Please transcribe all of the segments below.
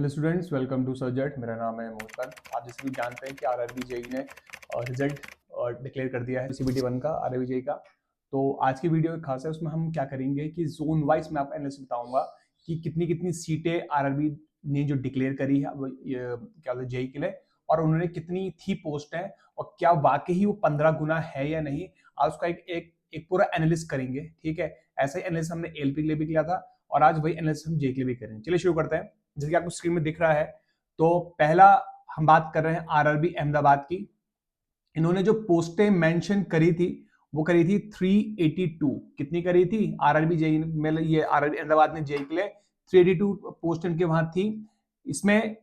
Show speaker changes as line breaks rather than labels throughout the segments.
Hello students, welcome to subject. मेरा नाम है मोहसन। आप जैसे कि जानते हैं कि आरआरबी जेई ने रिजल्ट डिक्लेयर कर दिया है सीबीटी 1 का, आरआरबी जेई का। तो आज की वीडियो खास है, उसमें हम क्या करेंगे कि जोन वाइज मैं आपको एनालिसिस बताऊंगा कि कितनी कितनी सीटें आरआरबी ने जो डिक्लेयर करी है क्या बोलते जेई के लिए, और उन्होंने कितनी थी पोस्ट है, और क्या वाकई वो 15 गुना है या नहीं। आज उसका एक पूरा एनालिसिस करेंगे। ठीक है, ऐसा ही एनालिसिस हमने एलपी के लिए भी किया था, और आज वही एनालिसिस हम जेई के लिए भी करेंगे। चलिए शुरू करते हैं। जैसे कि आपको स्क्रीन में दिख रहा है, तो पहला हम बात कर रहे हैं आरआरबी अहमदाबाद की। इन्होंने जो पोस्टें मेंशन करी थी वो करी थी 382। कितनी करी थी आरआरबी जेई में, ये आरआरबी अहमदाबाद ने जेई के लिए 382 पोस्ट इनके वहां थी। इसमें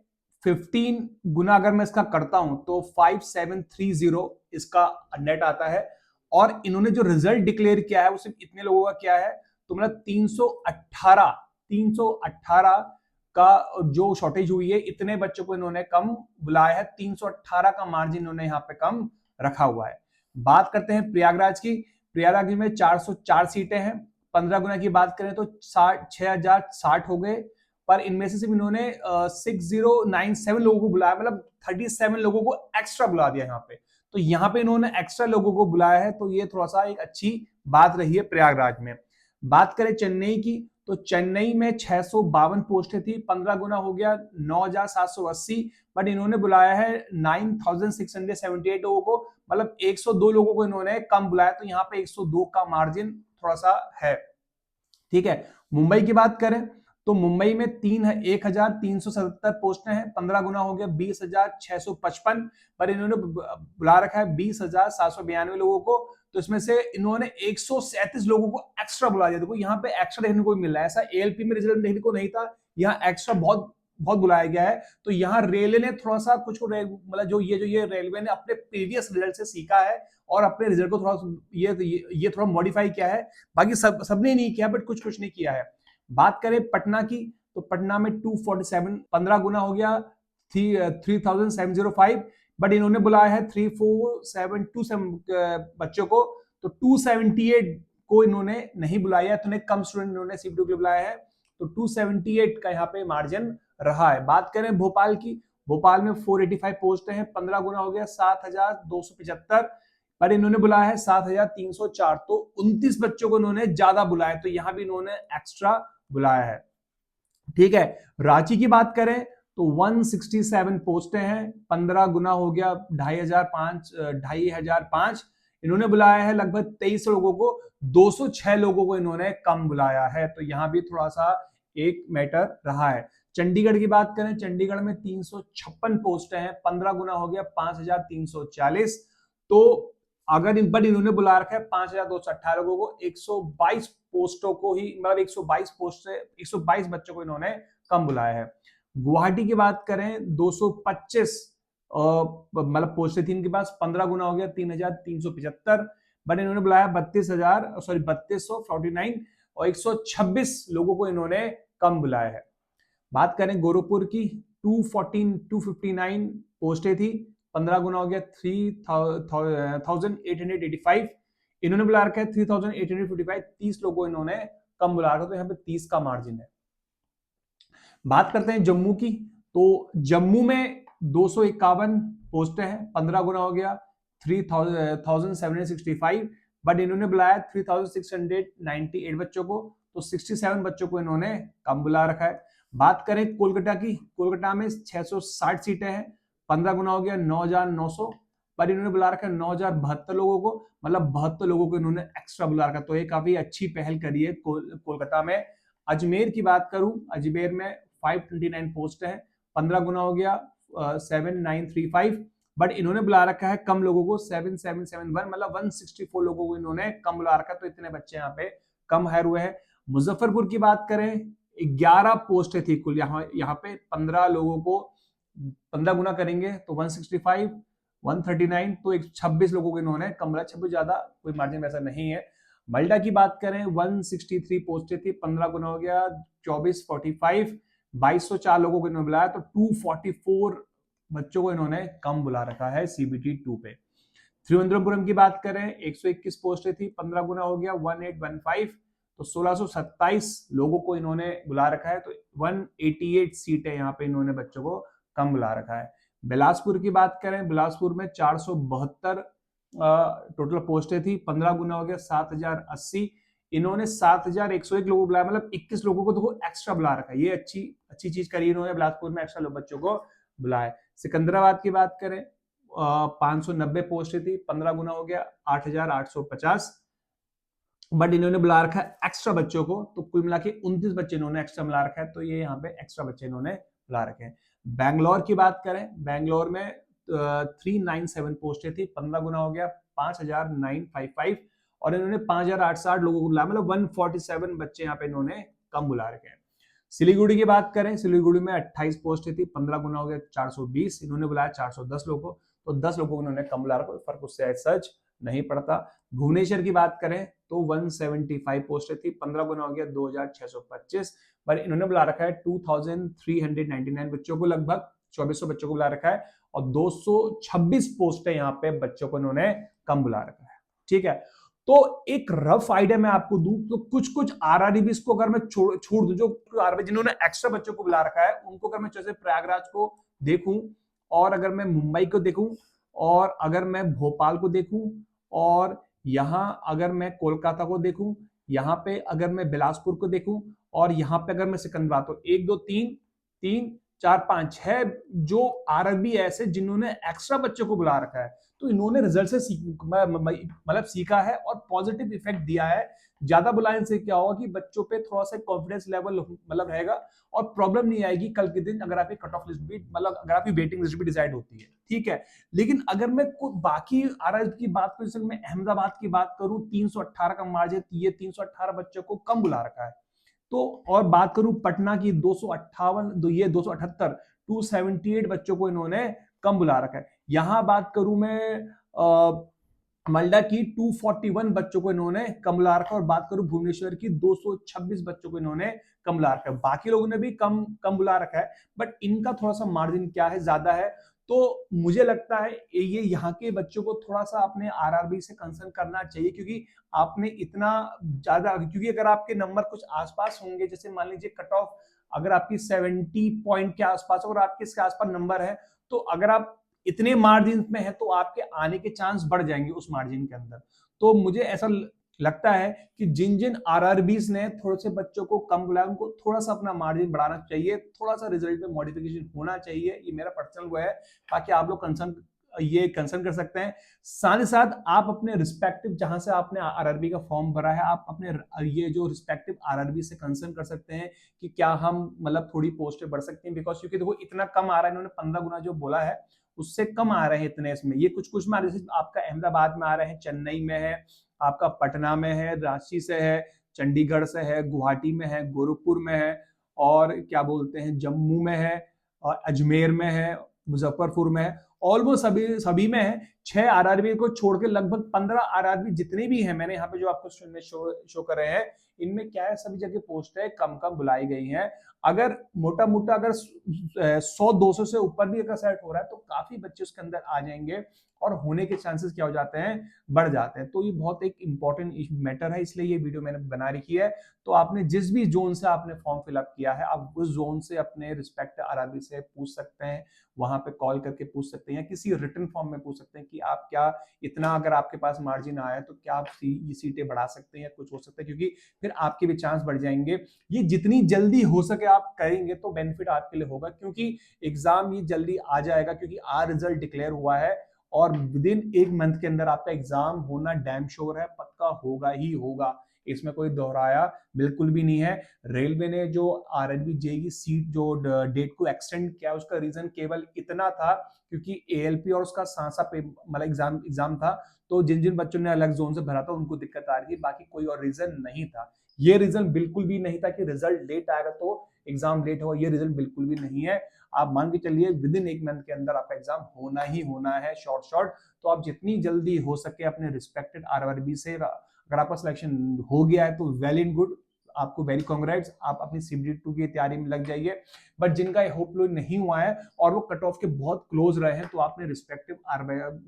15 गुना अगर मैं इसका करता हूं तो 5730 इसका नेट आता है। और इन्होंने जो रिजल्ट डिक्लेयर किया है वो सिर्फ इतने लोगों का किया है, तो मतलब 318 का जो शॉर्टेज हुई है, इतने बच्चों को इन्होंने कम बुलाया है। 318 का मार्जिन इन्होंने यहाँ पे कम रखा हुआ है। बात करते हैं प्रयागराज की। प्रयागराज में 404 सीटें हैं। 15 गुना की बात करें तो 6060 हो गए, पर इनमें से सिर्फ इन्होंने 6097 लोगों को बुलाया, मतलब 37 लोगों को एक्स्ट्रा बुला दिया यहाँ पे। तो यहाँ पे इन्होंने एक्स्ट्रा लोगों को बुलाया है, तो ये थोड़ा सा एक अच्छी बात रही है प्रयागराज में। बात करें चेन्नई की, तो चेन्नई में 652 पोस्टें थी। 15 गुना हो गया 9780, बट इन्होंने बुलाया है 9678 लोगों को, मतलब 102 लोगों को इन्होंने कम बुलाया। तो यहाँ पे 102 का मार्जिन थोड़ा सा है। ठीक है, मुंबई की बात करें तो मुंबई में 1377 पोस्टें हैं। 15 गुना हो गया 20,655, पर इन्होंने बुला रखा है 20,792 लोगों को। तो इसमें से इन्होंने 137 लोगों को एक्स्ट्रा बुला दिया। देखो यहाँ पे एक्स्ट्रा देखने को मिल रहा है, ऐसा एएलपी में रिजल्ट देखने को नहीं था, यहाँ एक्स्ट्रा बहुत बहुत बुलाया गया है। तो यहाँ रेलवे ने थोड़ा सा कुछ को मतलब जो ये रेलवे ने अपने प्रीवियस रिजल्ट से सीखा है और अपने रिजल्ट को थोड़ा ये थोड़ा मॉडिफाई किया है। बाकी सबने नहीं किया, बट कुछ कुछ नहीं किया है। बात करें पटना की, तो पटना में 247, 15 गुना हो गया 3705, बट इन्होंने बुलाया है 34727 बच्चों को। तो 278 को इन्होंने नहीं बुलाया, तो कम स्टूडेंट इन्होंने सीबीटी के लिए बुलाया है। तो 278 का यहाँ पे मार्जिन रहा है। बात करें भोपाल की, भोपाल में 485 पोस्ट हैं। 15 गुना हो गया 7275, पर इन्होंने बुलाया है 7304। तो 29 बच्चों को इन्होंने ज्यादा बुलाया, तो यहां भी इन्होंने एक्स्ट्रा बुलाया है। ठीक है, रांची की बात करें तो 167 पोस्टें हैं। 15 गुना हो गया 2505। इन्होंने बुलाया है लगभग 23 लोगों को, 206 लोगों को इन्होंने कम बुलाया है। तो यहां भी थोड़ा सा एक मैटर रहा है। चंडीगढ़ की बात करें, चंडीगढ़ में 356 पोस्टें हैं। 15 गुना हो गया 5340। तो अगर इन्होंने बुला रखा है 5218 लोगों को, 122 पोस्टों को ही, मतलब 122 पोस्ट से 122 बच्चों को इन्होंने कम बुलाया है। गुवाहाटी की बात करें 225 मतलब पोस्टें थी इनके पास। 15 गुना हो गया 3375, बट इन्होंने बुलाया 3249, और 126 लोगों को इन्होंने कम बुलाया है। बात करें गोरखपुर की, 259 पोस्टें थी। 15 गुना हो गया 3885, इन्होंने बुला रखा है 3855। 30 लोगों इन्होंने कम बुला रखा, तो यहाँ पे 30 का मार्जिन है। बात करते हैं जम्मू की, तो जम्मू में 251 पोस्टें हैं। 15 गुना हो गया 3765, बट इन्होंने बुलाया 3698 बच्चों को। तो 67 बच्चों को इन्होंने कम बुला रखा है। बात करें कोलकाता की, कोलकाता में 660 सीटें हैं। 15 गुना हो गया 9900, पर इन्होंने बुला रखा है 9072 लोगों को, मतलब 72 लोगों को इन्होंने एक्स्ट्रा बुला रखा। तो ये काफी अच्छी पहल करी है कोलकाता में। अजमेर की बात करूं, अजमेर में 529 पोस्ट है। 15 गुना हो गया 7935, बट इन्होंने बुला रखा है कम लोगों को, 7771, मतलब 164 लोगों को इन्होंने कम बुला रखा। तो इतने बच्चे यहाँ पे कम हायर हुए हैं। मुजफ्फरपुर की बात करें, 11 पोस्टें थी कुल। यहाँ पे 15 लोगों को 15 गुना करेंगे तो 165, 139, तो 26 लोगों को इन्होंने कम बुलाया। 26 ज्यादा कोई मार्जिन ऐसा नहीं है। मल्टा की बात करें 163 पोस्टें थी। 15 गुना हो गया 2445, 2204 लोगों को इन्होंने बुलाया। तो 244 बच्चों को इन्होंने कम बुला रखा है सीबीटी 2 पे। त्रिवेंद्रपुरम की बात करें 121 पोस्टें थी। 15 गुना हो गया 1815, तो 1627 लोगों को इन्होंने बुला रखा है, तो 188 सीटें यहाँ पे इन्होंने बच्चों को कम बुला रखा है। बिलासपुर की बात करें, बिलासपुर में 472 टोटल पोस्टें थी, 15 गुना हो गया 7080। इन्होंने 7101 लोगों को बुलाया, मतलब 21 लोगों को तो एक्स्ट्रा बुला रखा है। ये अच्छी चीज करी इन्होंने, बिलासपुर में एक्स्ट्रा बच्चों को बुलाए। सिकंदराबाद की बात करें, 590 पोस्टें थी, 15 गुना हो गया 8850। बट इन्होंने बुला रखा है एक्स्ट्रा बच्चों को, तो कुल मिला के 29 बच्चे इन्होंने एक्स्ट्रा बुला रखा है, तो ये यहाँ पे एक्स्ट्रा बच्चे इन्होंने बुला रखे हैं। बैंगलोर की बात करें, बैंगलोर में 397 पोस्टें थी, 15 गुना हो गया 5955, और इन्होंने 5860 लोगों को बुलाया, मतलब 147 बच्चे यहाँ पे इन्होंने कम बुला रखे हैं। सिलीगुड़ी की बात करें, सिलीगुड़ी में 28 पोस्टें थी, 15 गुना हो गया 420, इन्होंने बुलाया 410 लोगों को, तो 10 लोगों को इन्होंने कम बुला रखा, फर्क उससे सच नहीं पड़ता। भुवनेश्वर की बात करें तो 175 पोस्टें थी, 15 गुना हो गया 2625, पर इन्होंने बुला रखा है 2399 बच्चों को, लगभग 2400 बच्चों को बुला रखा है, और 226 पोस्टें यहाँ पे बच्चों को इन्होंने कम बुला रखा है। ठीक है, तो एक रफ आइडिया मैं आपको दूं तो कुछ आरआरबीस को अगर मैं छोड़ दूं, जो आरआरबी जिन्होंने एक्स्ट्रा बच्चों को बुला रखा है, उनको अगर मैं जैसे प्रयागराज को देखूं, और अगर मैं मुंबई को देखूं, और अगर मैं भोपाल को देखूं, और यहां अगर मैं कोलकाता को देखूं, यहाँ पे अगर मैं बिलासपुर को देखूं, और यहाँ पे अगर मैं सिकंदराबाद, तो 1 2 3 3 4 5 6 जो आरआरबी ऐसे जिन्होंने एक्स्ट्रा बच्चों को बुला रखा है, तो इन्होंने रिजल्ट से मतलब सीखा है और पॉजिटिव इफेक्ट दिया है। ज्यादा बुलाने से क्या होगा कि बच्चों पे थोड़ा सा कॉन्फिडेंस लेवल मतलब रहेगा, और प्रॉब्लम नहीं आएगी कल के दिन अगर आपकी कट ऑफ लिस्ट भी, मतलब अगर आपकी वेटिंग लिस्ट भी डिसाइड होती है। ठीक है, लेकिन अगर मैं बाकी आरआरबी की बात करूं, जैसे मैं अहमदाबाद की बात करूं, 318 का मार्जिन, ये 318 बच्चों को कम बुला रखा है। तो और बात करूं पटना की, 258, ये 278, 278 बच्चों को इन्होंने कम बुला रखा है। यहां बात करूं मैं मालदा की, 241 बच्चों को इन्होंने कम बुला रखा है, और बात करूं भुवनेश्वर की, 226 बच्चों को इन्होंने कम बुला रखा है। बाकी लोगों ने भी कम बुला रखा है, बट इनका थोड़ा सा मार्जिन क्या है, ज्यादा है। तो मुझे लगता है ये यहाँ के बच्चों को थोड़ा सा अपने आरआरबी से कंसर्न करना चाहिए, क्योंकि आपने इतना ज्यादा, क्योंकि अगर आपके नंबर कुछ आसपास होंगे, जैसे मान लीजिए कट ऑफ अगर आपकी 70 पॉइंट के आसपास और आपके इसके आसपास नंबर है, तो अगर आप इतने मार्जिन में है तो आपके आने के चांस बढ़ जाएंगे उस मार्जिन के अंदर। तो मुझे ऐसा लगता है कि जिन जिन आरआरबीस ने थोड़े से बच्चों को कम बुलाया, उनको थोड़ा सा अपना मार्जिन बढ़ाना चाहिए, थोड़ा सा रिजल्ट में मॉडिफिकेशन होना चाहिए। ये मेरा पर्सनल वो है, बाकी आप लोग कंसर्न कर सकते हैं। साथ ही साथ आप अपने रिस्पेक्टिव, जहां से आपने आरआरबी का फॉर्म भरा है, आप अपने ये जो रिस्पेक्टिव आरआरबी से कंसर्न कर सकते हैं कि क्या हम मतलब थोड़ी पोस्टें बढ़ सकती हैं, बिकॉज क्योंकि देखो इतना कम आ रहा है, इन्होंने 15 गुना जो बोला है उससे कम आ रहे हैं इतने इसमें। ये कुछ में आपका अहमदाबाद में आ रहे हैं, चेन्नई में है, आपका पटना में है, रांची से है, चंडीगढ़ से है, गुवाहाटी में है, गोरखपुर में है, और क्या बोलते हैं जम्मू में है, और अजमेर में है, मुजफ्फरपुर में है, ऑलमोस्ट सभी में है। 6 आरआरबी को छोड़ के लगभग 15 आरआरबी जितने भी हैं, मैंने यहाँ पे जो आपको शो कर रहे हैं, इनमें क्या है, सभी जगह पोस्ट है कम बुलाई गई हैं। अगर मोटा मोटा अगर 100-200 से ऊपर भी अगर सेट हो रहा है, तो काफी बच्चे उसके अंदर आ जाएंगे, और होने के चांसेस क्या हो जाते हैं, बढ़ जाते हैं। तो ये बहुत एक इंपॉर्टेंट मैटर है, इसलिए ये वीडियो मैंने बना रखी है। तो आपने जिस भी जोन से आपने फॉर्म फिलअप किया है, आप उस जोन से अपने रिस्पेक्ट आरआरबी से पूछ सकते हैं, वहां पे कॉल करके पूछ सकते हैं, या किसी रिटन फॉर्म में पूछ सकते हैं कि आप क्या इतना अगर आपके पास मार्जिन आया है तो क्या आप ये सीटें बढ़ा सकते हैं, या कुछ हो सकता है, क्योंकि फिर आपके भी चांस बढ़ जाएंगे। ये जितनी जल्दी हो सके आप करेंगे तो बेनिफिट आपके लिए होगा, क्योंकि एग्जाम ये जल्दी आ जाएगा, क्योंकि आज रिजल्ट डिक्लेयर हुआ है, और विद इन 1 मंथ के अंदर आपका एग्जाम होना डैम श्योर है, पक्का होगा ही होगा, इसमें कोई दोहराया बिल्कुल भी नहीं है। रेलवे ने जो आरआरबी जेईई सीट जो डेट को एक्सटेंड किया, उसका रीजन केवल इतना था क्योंकि एएलपी और उसका सांसा मतलब एग्जाम था, तो जिन जिन बच्चों ने अलग जोन से भरा था उनको दिक्कत आ रही थी, बाकी कोई और रीजन नहीं था। ये रीजन बिल्कुल भी नहीं था कि रिजल्ट लेट आएगा तो एग्जाम लेट होगा, ये रिजल्ट बिल्कुल भी नहीं है। आप मान के चलिए विद इन 1 मंथ के अंदर आपका एग्जाम होना ही होना है, शॉर्ट। तो आप जितनी जल्दी हो सके अपने रिस्पेक्टेड आरआरबी से, अगर आपका सिलेक्शन हो गया है तो वेल एंड गुड, आपको वेरी कांग्रेट्स, आप अपनी CBD2 की तैयारी में लग जाइए। बट जिनका होपफुल नहीं हुआ है और वो कट ऑफ के बहुत क्लोज रहे हैं, तो आपने रिस्पेक्टिव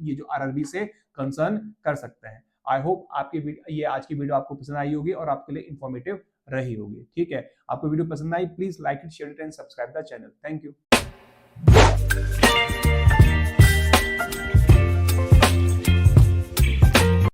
ये जो आरआरबी से कंसर्न कर सकते हैं। आई होप आपकी ये आज की वीडियो आपको पसंद आई होगी और आपके लिए इंफॉर्मेटिव रही होगी। ठीक है, आपको वीडियो पसंद आई, please like it, share it and subscribe the channel. Thank you.